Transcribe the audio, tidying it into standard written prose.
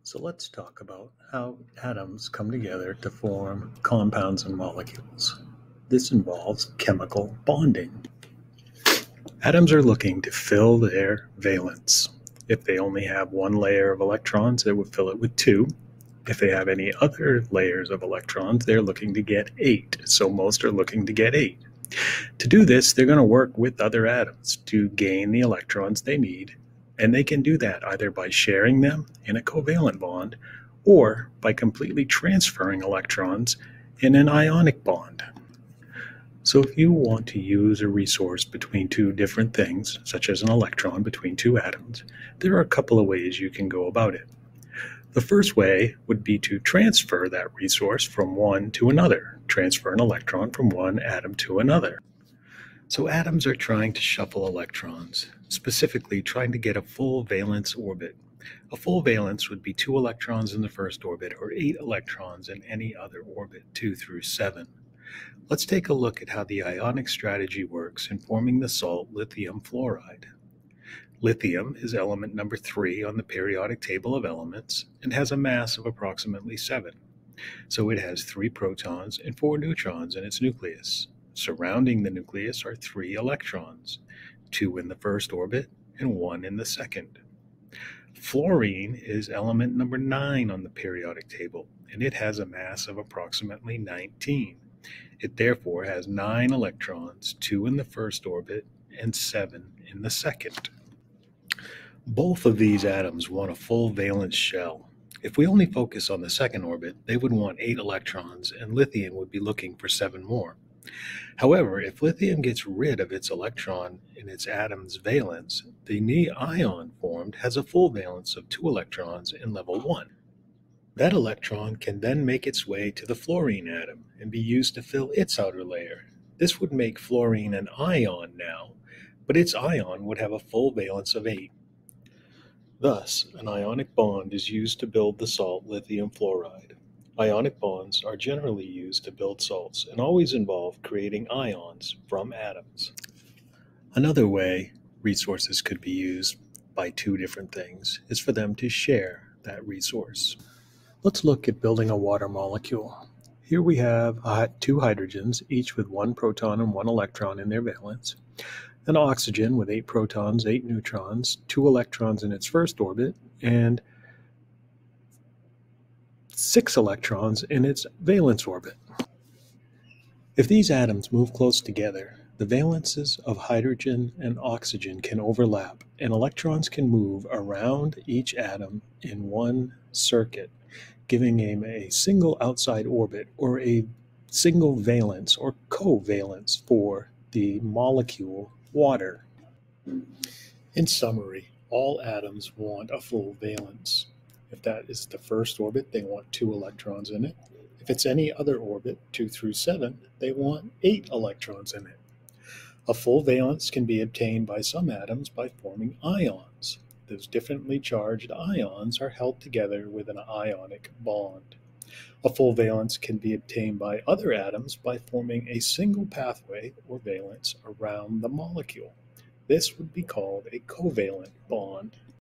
So let's talk about how atoms come together to form compounds and molecules. This involves chemical bonding. Atoms are looking to fill their valence. If they only have one layer of electrons, they would fill it with two. If they have any other layers of electrons, they're looking to get eight. So most are looking to get eight. To do this, they're going to work with other atoms to gain the electrons they need, and they can do that either by sharing them in a covalent bond or by completely transferring electrons in an ionic bond. So if you want to use a resource between two different things, such as an electron between two atoms, there are a couple of ways you can go about it. The first way would be to transfer that resource from one to another, transfer an electron from one atom to another. So atoms are trying to shuffle electrons, specifically trying to get a full valence orbit. A full valence would be 2 electrons in the first orbit or 8 electrons in any other orbit, 2 through 7. Let's take a look at how the ionic strategy works in forming the salt lithium fluoride. Lithium is element number 3 on the periodic table of elements and has a mass of approximately 7. So it has 3 protons and 4 neutrons in its nucleus. Surrounding the nucleus are 3 electrons, 2 in the first orbit and 1 in the second. Fluorine is element number 9 on the periodic table, and it has a mass of approximately 19. It therefore has 9 electrons, 2 in the first orbit and 7 in the second. Both of these atoms want a full valence shell. If we only focus on the second orbit, they would want 8 electrons, and lithium would be looking for 7 more. However, if lithium gets rid of its electron in its atom's valence, the Ni ion formed has a full valence of 2 electrons in level 1. That electron can then make its way to the fluorine atom and be used to fill its outer layer. This would make fluorine an ion now, but its ion would have a full valence of 8. Thus, an ionic bond is used to build the salt lithium fluoride. Ionic bonds are generally used to build salts and always involve creating ions from atoms. Another way resources could be used by two different things is for them to share that resource. Let's look at building a water molecule. Here we have two hydrogens, each with 1 proton and 1 electron in their valence, an oxygen with 8 protons, 8 neutrons, 2 electrons in its first orbit, and 6 electrons in its valence orbit. If these atoms move close together, the valences of hydrogen and oxygen can overlap, and electrons can move around each atom in one circuit, giving them a single outside orbit or a single valence or covalence for the molecule water. In summary, all atoms want a full valence. If that is the first orbit, they want 2 electrons in it. If it's any other orbit, 2 through 7, they want 8 electrons in it. A full valence can be obtained by some atoms by forming ions. Those differently charged ions are held together with an ionic bond. A full valence can be obtained by other atoms by forming a single pathway or valence around the molecule. This would be called a covalent bond.